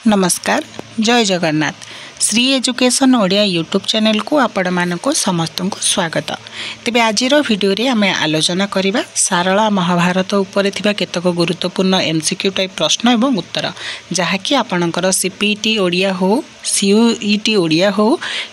नमस्कार जय Jagannath Shri education Odia YouTube channel को आपण मानक समस्त को स्वागत। तेबे आजिर वीडियो रे आमे आलोचना करिबा सारला महाभारत उपरे थिबा केतक गुरुत्वपूर्ण एमसीक्यू टाइप प्रश्न एवं उत्तर जहाँकि आपणकर सीपीटी ओडिया हो सीयूईटी ओडिया हो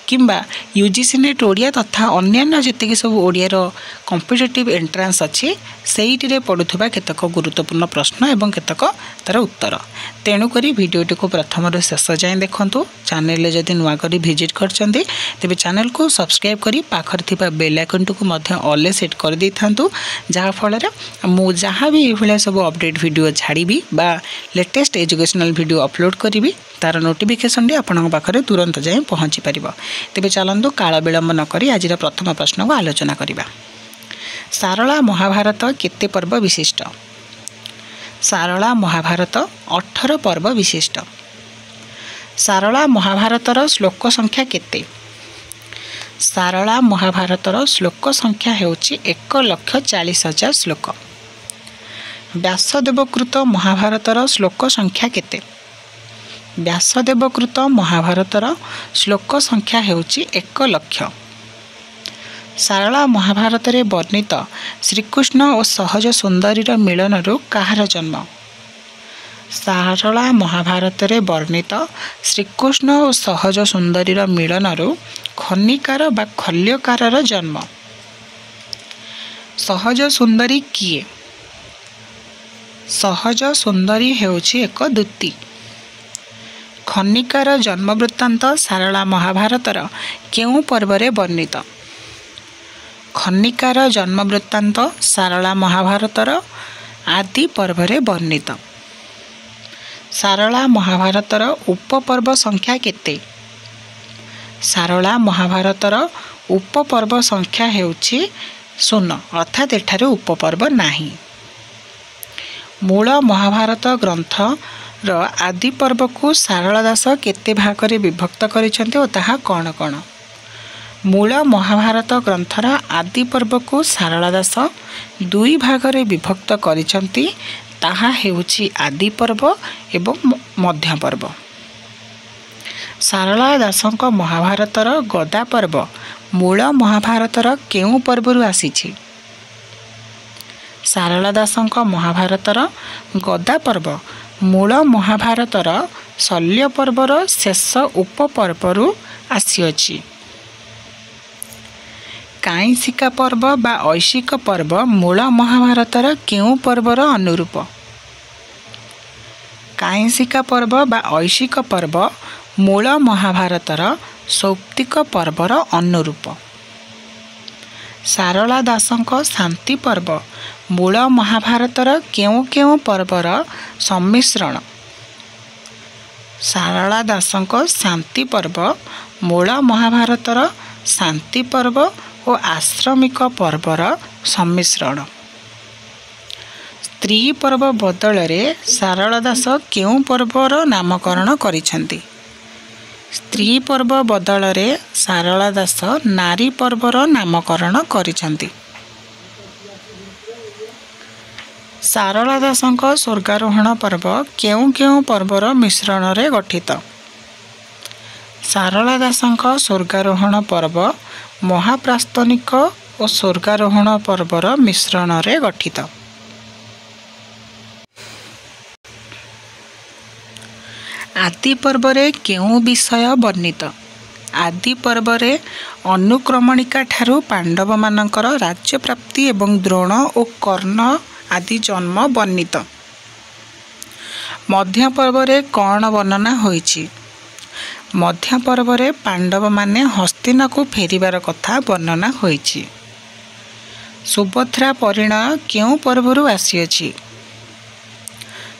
किंबा यूजीसी नेट ओडिया तथा अन्य जेतिक सब ओडिया रो कॉम्पिटिटिव एंट्रांस अच्छी सेइटी रे पडुथबा केतक गुरुत्वपूर्ण प्रश्न एवं केतक तार उत्तर। तेणुक भिडियोटी को प्रथम शेष जाए देखु। चैनल जदि नुआ करी विजिट करछंती तेबे चैनल को सब्सक्राइब करी पाखर थिबा बेल आइकन को मध्य ऑल सेट कर दै थांतु जहाँ फल मु जहाँ भी ये सब अपडेट वीडियो छाड़ी बा लेटेस्ट एजुकेशनल वीडियो अपलोड करी तार नोटिफिकेशन आपण पाखे तुरंत जाए पहुँची पार। तेबे चलतु काल विलंब न करी आज प्रथम प्रश्न को आलोचना करिबा। सारला महाभारत केते पर्व विशिष्ट? सारला महाभारत 18 पर्व विशिष्ट। सारला महाभारतर श्लोक संख्या केते? सारला महाभारतर श्लोक संख्या हेउची 1,40,000 श्लोक। व्यासदेवकृत महाभारतर श्लोक संख्या केते? व्यासदेवकृत महाभारतर श्लोक संख्या हेउची 1,00,000। सारला महाभारत रे वर्णित श्रीकृष्ण और सहज सुंदरीर मिलनरु कहार जन्म? सारला महाभारत रे वर्णित श्रीकृष्ण और सहज सुंदरीर मिलनरु खनिकार बा खल्यकार जन्म। सहज सुंदरी किए? सहज सुंदरी हेउची एक दूती। खनिकार जन्म वृत्तांत सारला महाभारतर केउ पर्वरे वर्णित? खनिकार जन्म वृत्तांत सारला महाभारतर आदि पर्वरे वर्णित। सारला महाभारतर उपपर्व संख्या केते? सारला महाभारतर उपपर्व संख्या हेउची 0 अर्थात एठारे उपपर्व नाही। मूल महाभारत ग्रंथ रो आदि पर्व को सारला दास केते भागरे विभक्त करिसेंते ओ ताहा कोन कोन? मूल महाभारत ग्रंथर आदि पर्व को सारला दास 2 भागरे विभक्त करिसेंती ताहा हेउची आदि पर्व एवं मध्य पर्व। सारला दासंक महाभारतर गदा पर्व मूल महाभारतर केउ पर्वरु आसीछि? सारला दासंक महाभारतर गदा पर्व मूल महाभारतर शल्य पर्वर शेष उपपर्वरु आसीअछि। काईशिका पर्व बा ऐशिक पर्व मूल महाभारतर केउ पर्वर अनुरूप? काईशिका पर्व बा ऐशिक पर्व मूल महाभारतर सौप्तिक पर्वर अनुरूप। सारला दासंक शांति पर्व मूल महाभारतर केउ केउ पर्वर सम्मिश्रण? सारला दासंक शांति पर्व मूल महाभारतर शांति पर्व और आश्रमिक पर्वर सम्मिश्रण। स्त्री पर्व बदल रे सारला दास केउ पर्वर नामकरण करिसेंती? स्त्री पर्व बदल रे सारला दास नारी पर्वर नामकरण करिसेंती। सारला दासंक स्वर्गारोहण पर्व केउ केउ पर्वर मिश्रण रे गठित? सारला दासंक स्वर्गारोहण पर्व महाप्रास्तनिक और स्वर्गारोहण पर्वर मिश्रण रे गठित। आदि पर्वरे केउ विषय वर्णित? आदि पर्वरे अनुक्रमणिका ठारू पांडव मानकर राज्य प्राप्ति एवं द्रोण और कर्ण आदि जन्म वर्णित। मध्य पर्वरे कौन वर्णना होइछि? मध्य पर्वरे पांडव माने हस्तिना को फेरिबार कथा वर्णना होइछि। सुभद्रा परिणय केउ पर्वरु आसीअछि?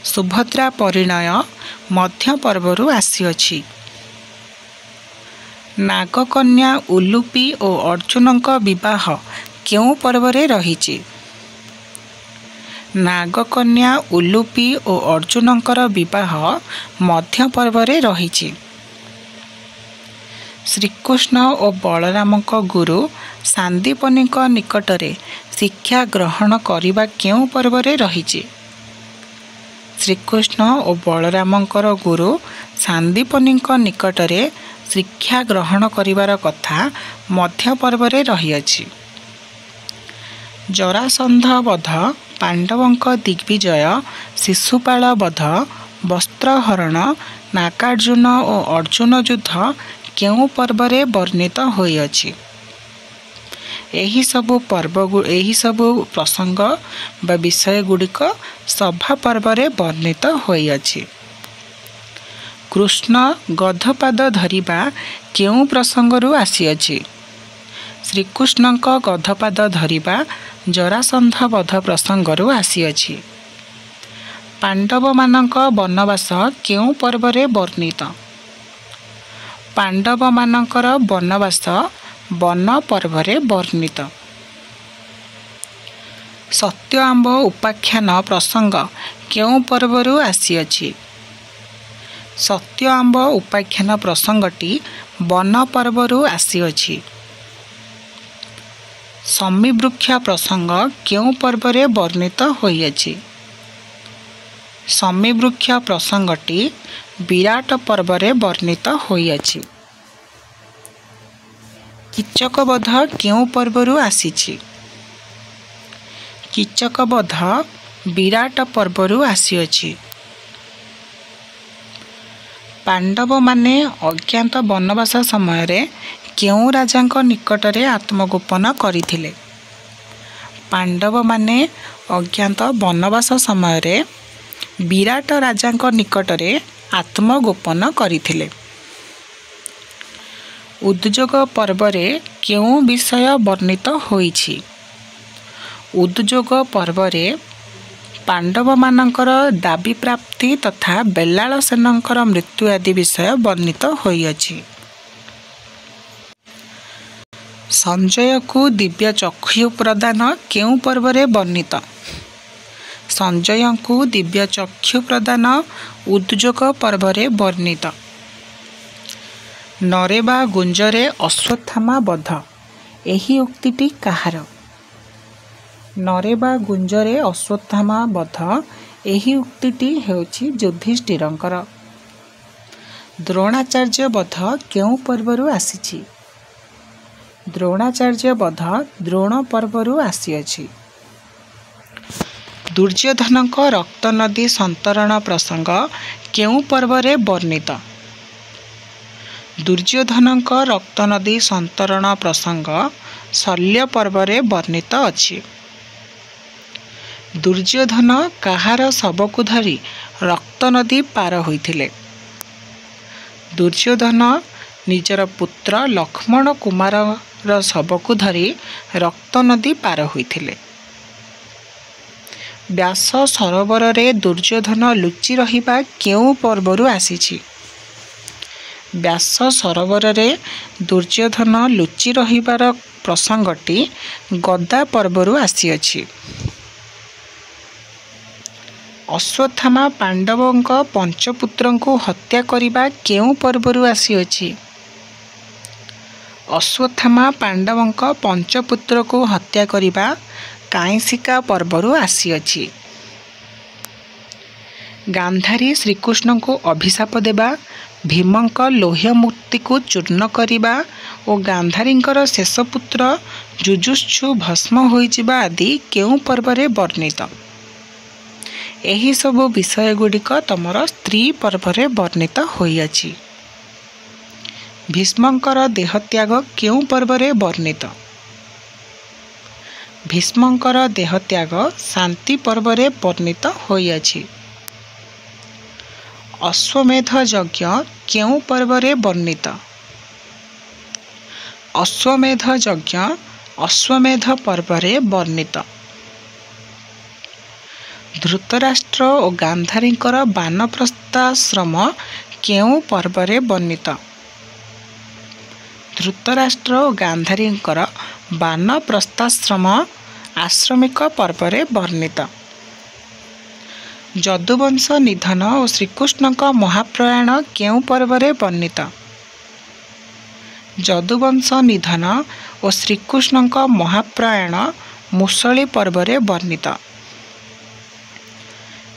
सुभद्रा परिणय मध्य पर्वरु आसीअछि। नागकन्या उलूपी और अर्जुनक विवाह केउ पर्वरे रहिछि? नागकन्या उलूपी और अर्जुनकर विवाह मध्य पर्वरे रहिछि। श्रीकृष्ण और बलरामक गुरु सांदीपनीक निकटरे शिक्षा ग्रहण करिबा केउ पर्वरे रहिछि? श्रीकृष्ण और बलरामंकर गुरु सांदीपनीଙ୍କ निकटरे शिक्षा ग्रहण करिवार कथा मध्य पर्वरे रहिअछि। जरासंध वध, पांडवंक दिग्विजय, शिशुपाल वध, वस्त्रहरण, नागार्जुन और अर्जुन युद्ध केउ पर्वरे वर्णित होइअछि। एही सबु प्रसंग बा विषय गुड़िक सभा पर्वरे वर्णित होइअछि। कृष्ण गधपाद धरिबा केउ प्रसंगरू आसीअछि। श्रीकृष्णଙ୍କ गधपाद धरिबा जरासंध वध प्रसंगरू आसीअछि। पांडवमानଙ୍କ वनवास केउ पर्वरे वर्णित। पांडवमानଙ୍କର वनवास वन पर्वरे वर्णित। सत्य आंब उपाख्यान प्रसंग केउ पर्वरू आसीअछि। सत्य आंब उपाख्यान प्रसंगटी वन पर्वरू आसीअछि। समीवृक्ष प्रसंग केउ पर्वरे वर्णित होइअछि। समीवृक्ष प्रसंगटी विराट पर्वरे वर्णित होइअछि। कीचकवध केउ पर्वरू आसीछि। कीचकवध विराट पर्वरू आसीअछि। पांडव माने अज्ञात वनवास समय केउ राजांक निकटरे आत्मगोपन करिथिले। पांडव माने अज्ञात वनवास समय विराट राजांक निकटरे आत्मगोपन करिथिले। उद्योग पर्वरे केउ विषय वर्णित होइछि। उद्योग पर्वरे पांडव मानकर दाबी प्राप्ति तथा बेलाल सेनकर मृत्यु आदि विषय वर्णित होइअछि। संजय को दिव्य चक्षु प्रदान केउ पर्वरे वर्णित। संजय को दिव्य चक्षु प्रदान उद्योग पर्वरे वर्णित। नरे बा गुंजरे अश्वत्थामा वध, एही उक्तिटी काहार? नरे बा गुंजरे अश्वत्थामा वध, एही उक्तिटी हेउछि युधिष्ठिरंकर। द्रोणाचार्य वध केउ पर्वरू आसीछि। द्रोणाचार्य वध द्रोण पर्वरू आसीअछि। दुर्योधनक रक्त नदी संतरण प्रसंग केउ पर्वरे वर्णित। दुर्योधनक रक्त नदी संतरण प्रसंग शल्य पर्वरे वर्णित अछि। दुर्योधन काहार शवकु धरी रक्त नदी पार होइथिले। दुर्योधन निजर पुत्र लक्ष्मण कुमार शवकु धरी रक्त नदी पार होइथिले। व्यास सरोवर रे दुर्योधन लुचि रहिबा केउ पर्वरू आसीछि। व्यास सरोवर रे दुर्योधन लुचि रहिबार प्रसंगटी गदा पर्वरू आसीअछि। अश्वत्थामा पांडवंक पंचपुत्रंकु हत्या करिबा केउ पर्वरू आसीअछि। अश्वत्थामा पांडवंक पंचपुत्रको हत्या करिबा कांसिका पर्वरू आसीअछि। गांधारी श्रीकृष्ण को अभिशाप देबा, भीमंक लोह्य मूर्ति को चूर्ण करिबा और गांधारींकर शेष पुत्र जुजुत्सु भस्म होइजिबा आदि केउ पर्वरे वर्णित। एही सब विषय गुड़िक तमर स्त्री पर्वरे वर्णित होइअछि। भीष्मंकर देहत्याग केउ पर्वरे वर्णित। भीष्मंकर देहत्याग शांति पर्वरे वर्णित होइअछि। अश्वमेध यज्ञ केउ पर्वरे वर्णित। अश्वमेध यज्ञ अश्वमेध पर्वरे वर्णित। धृतराष्ट्र और गांधारींकर बानप्रस्थाश्रम केउ पर्वरे वर्णित। धृतराष्ट्र और गांधारींकर बानप्रस्थाश्रम आश्रमिक पर्वरे वर्णित। यदुवंश निधन और श्रीकृष्ण महाप्रयाण केउ पर्वरे वर्णित। यदुवंश निधन और श्रीकृष्ण महाप्रयाण मुसली पर्वरे वर्णित।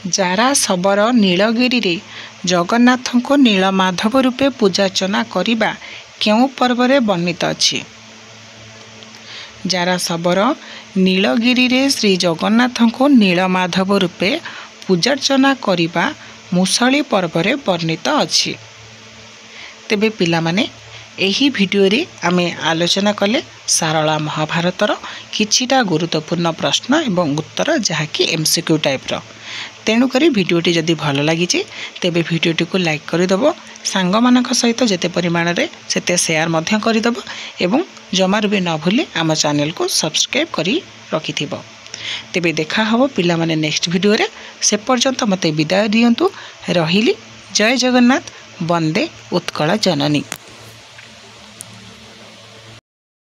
जारा शबर नीलगिरी रे जगन्नाथ को नीलमाधव रूपे पूजार्चना करिबा केउ पर्व रे वर्णित अछि। जारा शबर नीलगिरी रे श्री जगन्नाथ को नीलमाधव रूपे पूजार्चना करिबा मुसली पर्व रे वर्णित अछि। तेबे पिला माने एही भिडियो रे आमे आलोचना कले सारला महाभारतर किछिटा गुरुत्वपूर्ण प्रश्न एवं उत्तर जहाँकि एमसीक्यू टाइप रो। तेणुकरी भिडियोटी जदि भल लगी तेबे भिडियोटी को लाइक करदेव, सांग मानक सहित जेते परिमाण रे सेते शेयर मध्य करदेव एवं जमार भी न भूली आम चैनल को सब्सक्राइब करी रखिथिबो। तेबे देखा हबो पिला माने नेक्स्ट भिडियो रे। से पर्यंत मते विदाय दियंतु। रहिली। जय जगन्नाथ। वंदे उत्कल जननी।